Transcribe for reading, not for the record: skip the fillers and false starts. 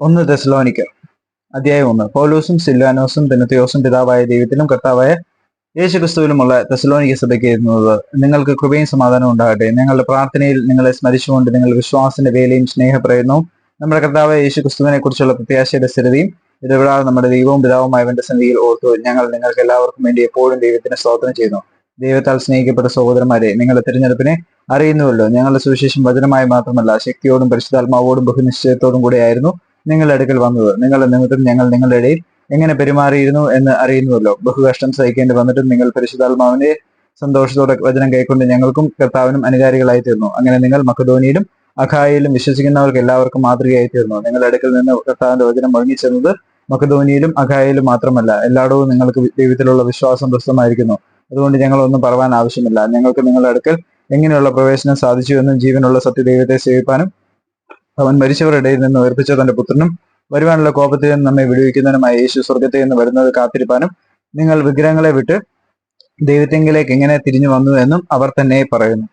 ഒന്ന് തെസ്സലോനിക്കർ അധ്യായം 1. പൗലോസും സിൽവാനോസും തിമോഥെയോസും പിതാവായ ദൈവത്തിലും കർത്താവായ യേശുക്രിസ്തുവിലുമുള്ള തെസ്സലോനിക്ക സഭയ്ക്ക് എഴുതുന്നത്, നിങ്ങൾക്ക് കൃപയും സമാധാനവും ഉണ്ടാകട്ടെ. ഞങ്ങളുടെ പ്രാർത്ഥനയിൽ നിങ്ങളെ സ്മരിച്ചുകൊണ്ട് നിങ്ങൾ വിശ്വാസത്തിന്റെ വേലയും സ്നേഹപ്രയത്നവും നമ്മുടെ കർത്താവായ യേശുക്രിസ്തുവിനെ കുറിച്ചുള്ള പ്രത്യാശയുടെ സ്ഥിരതയും ഇടപെടാതെ നമ്മുടെ ദൈവവും പിതാവുമായവന്റെ സന്നിധിയിൽ ഓർത്തു ഞങ്ങൾ നിങ്ങൾക്ക് എല്ലാവർക്കും വേണ്ടി എപ്പോഴും ദൈവത്തിന് സ്തോത്രം ചെയ്യുന്നു. ദൈവത്താൽ സ്നേഹിക്കപ്പെട്ട സഹോദരന്മാരെ, നിങ്ങളുടെ തിരഞ്ഞെടുപ്പിനെ അറിയുന്നുവല്ലോ. ഞങ്ങളുടെ സുവിശേഷം വചനമായി മാത്രമല്ല, ശക്തിയോടും പരിശുദ്ധാത്മാവോടും ബഹുനിശ്ചയത്തോടും കൂടെയായിരുന്നു നിങ്ങളുടെ അടുക്കൽ വന്നത്. നിങ്ങളുടെ നിമിത്തം ഞങ്ങൾ നിങ്ങളുടെ ഇടയിൽ എങ്ങനെ പെരുമാറിയിരുന്നു എന്ന് അറിയുന്നുവല്ലോ. ബഹുകഷ്ടം സഹിക്കേണ്ടി വന്നിട്ടും നിങ്ങൾ പരിശുദ്ധാത്മാവിന്റെ സന്തോഷത്തോടെ വചനം കൈക്കൊണ്ട് ഞങ്ങൾക്കും കർത്താവിനും അനുകാരികളായി തീർന്നു. അങ്ങനെ നിങ്ങൾ മക്കദോനിയിലും അഖായയിലും വിശ്വസിക്കുന്നവർക്ക് എല്ലാവർക്കും മാതൃകയായി തീർന്നു. നിങ്ങളുടെ അടുക്കൽ നിന്ന് കർത്താവിന്റെ വചനം മുഴങ്ങിച്ചെന്നത് മക്കദോനിയിലും അഖായയിലും മാത്രമല്ല, എല്ലായിടവും നിങ്ങൾക്ക് ദൈവത്തിലുള്ള വിശ്വാസം പ്രസ്തുതമായിരിക്കുന്നു. അതുകൊണ്ട് ഞങ്ങൾ ഒന്നും പറവാൻ ആവശ്യമില്ല. ഞങ്ങൾക്ക് നിങ്ങളുടെ അടുക്കൽ എങ്ങനെയുള്ള പ്രവേശനം സാധിച്ചു എന്നും ജീവനുള്ള സത്യദൈവത്തെ സേവിപ്പാനും അവൻ മരിച്ചവരുടെ ഇടയിൽ നിന്ന് ഉയർപ്പിച്ച തന്റെ പുത്രനും വരുവാനുള്ള കോപത്തിൽ നിന്ന് നമ്മെ വിടുവിക്കുന്നതിനുമായ യേശു സ്വർഗത്തിൽ നിന്ന് വരുന്നത് കാത്തിരിപ്പാനും നിങ്ങൾ വിഗ്രഹങ്ങളെ വിട്ട് ദൈവത്തെങ്കിലേക്ക് എങ്ങനെ തിരിഞ്ഞു വന്നു എന്നും അവർ തന്നെ പറയുന്നു.